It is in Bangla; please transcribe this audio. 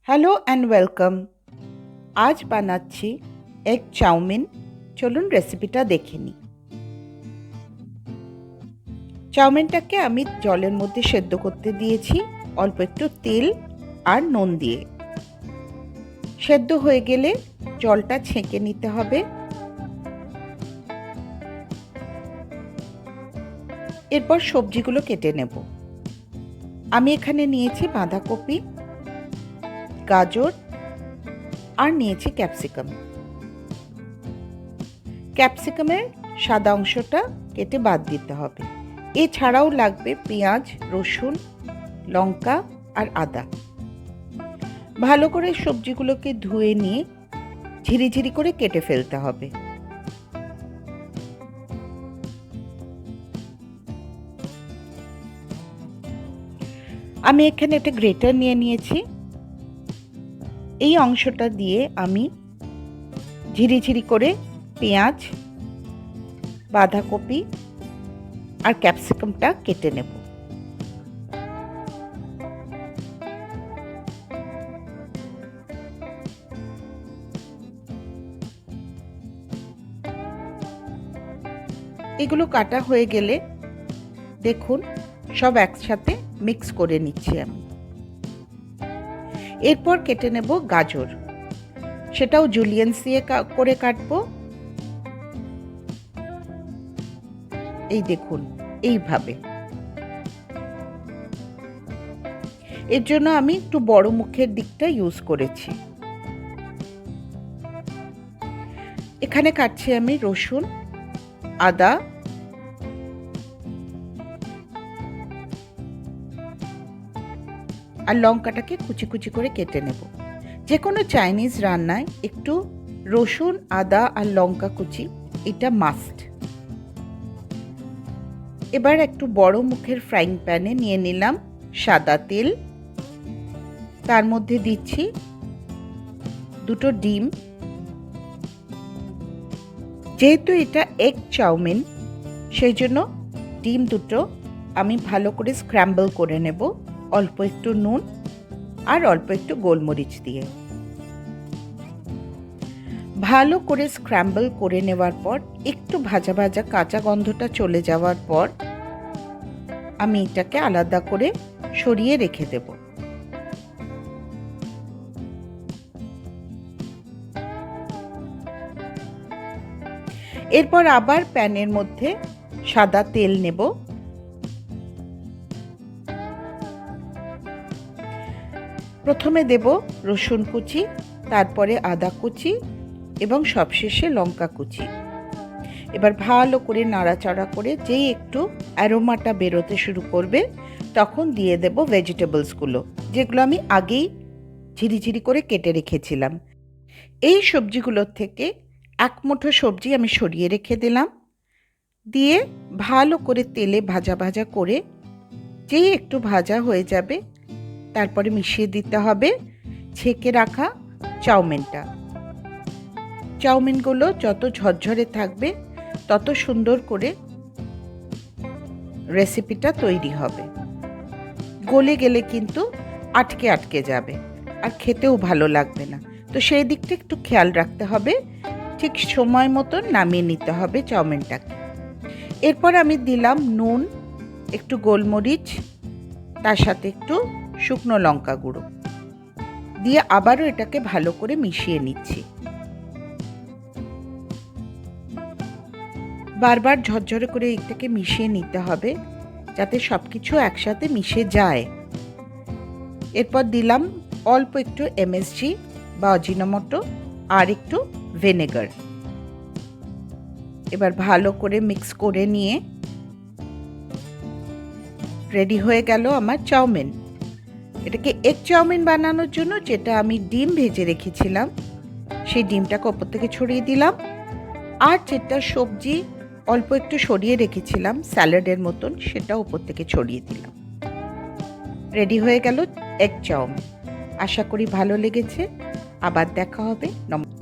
Hello and welcome. আজ বানাচ্ছি এগ চাউমিন। চলুন রেসিপিটা দেখে নিই। চাউমিনটাকে আমি জলের মধ্যে সেদ্ধ করতে দিয়েছি অল্প একটু তেল আর নুন দিয়ে। সেদ্ধ হয়ে গেলে জলটা ছেঁকে নিতে হবে। এরপর সবজিগুলো কেটে নেব। আমি এখানে নিয়েছি বাঁধাকপি, গাজর আর নিয়েছি ক্যাপসিকাম। ক্যাপসিকামের সাদা অংশটা কেটে বাদ দিতে হবে। এছাড়াও লাগবে পেঁয়াজ, রসুন, লঙ্কা আর আদা। ভালো করে সবজিগুলোকে ধুয়ে নিয়ে ঝিরিঝিরি করে কেটে ফেলতে হবে। আমি এখানে একটা গ্রেটার নিয়ে নিয়েছি। এই অংশটা দিয়ে আমি ঝিরিঝিরি করে পেঁয়াজ, বাঁধাকপি আর ক্যাপসিকামটা কেটে নেব। এগুলো কাটা হয়ে গেলে দেখুন সব একসাথে মিক্স করে নিচ্ছি আমি। এরপর কেটে নেব গাজর। সেটাও জুলিয়েন্স দিয়ে করে কাটবো। এই দেখুন এইভাবে। এর জন্য আমি একটু বড় মুখের দিকটা ইউজ করেছি। এখানে কাটছি আমি রসুন, আদা, আর লঙ্কাটাকে কুচি কুচি করে কেটে নেব। যে কোনো চাইনিজ রান্নায় একটু রসুন, আদা আর লঙ্কা কুচি এটা মাস্ট। এবার একটু বড় মুখের ফ্রাইং প্যানে নিয়ে নিলাম সাদা তেল। তার মধ্যে দিচ্ছি দুটো ডিম। যেহেতু এটা এগ চাউমিন সেই জন্য ডিম দুটো আমি ভালো করে স্ক্র্যাম্বল করে নেব অল্প একটু নুন আর অল্প একটু গোলমরিচ দিয়ে। ভালো করে স্ক্র্যাম্বল করে নেওয়ার পর একটু ভাজা ভাজা কাঁচা গন্ধটা চলে যাওয়ার পর আমি এটাকে আলাদা করে সরিয়ে রেখে দেব। এরপর আবার প্যানের মধ্যে সাদা তেল নেব। প্রথমে দেব রসুন কুচি, তারপরে আদা কুচি এবং সবশেষে লঙ্কা কুচি। এবার ভালো করে নাড়াচাড়া করে যেই একটু অ্যারোমাটা বেরোতে শুরু করবে তখন দিয়ে দেব ভেজিটেবলসগুলো, যেগুলো আমি আগেই ঝিরিঝিরি করে কেটে রেখেছিলাম। এই সবজিগুলোর থেকে এক মুঠো সবজি আমি সরিয়ে রেখে দিলাম। দিয়ে ভালো করে তেলে ভাজা ভাজা করে যেই একটু ভাজা হয়ে যাবে তারপরে মিশিয়ে দিতে হবে ছেঁকে রাখা চাউমিনটা। চাউমিনগুলো যত ঝরঝরে থাকবে তত সুন্দর করে রেসিপিটা তৈরি হবে। গলে গেলে কিন্তু আটকে আটকে যাবে আর খেতেও ভালো লাগবে না। তো সেই দিকটা একটু খেয়াল রাখতে হবে। ঠিক সময় মতো নামিয়ে নিতে হবে চাউমিনটাকে। এরপর আমি দিলাম নুন, একটু গোলমরিচ, তার সাথে একটু শুকনো লঙ্কা গুঁড়ো দিয়ে আবারও এটাকে ভালো করে মিশিয়ে নিচ্ছি। বারবার ঝরঝরে করে এটাকে মিশিয়ে নিতে হবে যাতে সব কিছু একসাথে মিশে যায়। এরপর দিলাম অল্প একটু এমএসজি বা অজিনোমোটো আর একটু ভিনেগার। এবার ভালো করে মিক্স করে নিয়ে রেডি হয়ে গেল আমার চাউমিন। এটাকে এগ চাউমিন বানানোর জন্য যেটা আমি ডিম ভেজে রেখেছিলাম সেই ডিমটাকে ওপর থেকে ছড়িয়ে দিলাম, আর যেটা সবজি অল্প একটু সরিয়ে রেখেছিলাম স্যালাডের মতন সেটা ওপর থেকে ছড়িয়ে দিলাম। রেডি হয়ে গেল এগ চাউমিন। আশা করি ভালো লেগেছে। আবার দেখা হবে। নমস্কার।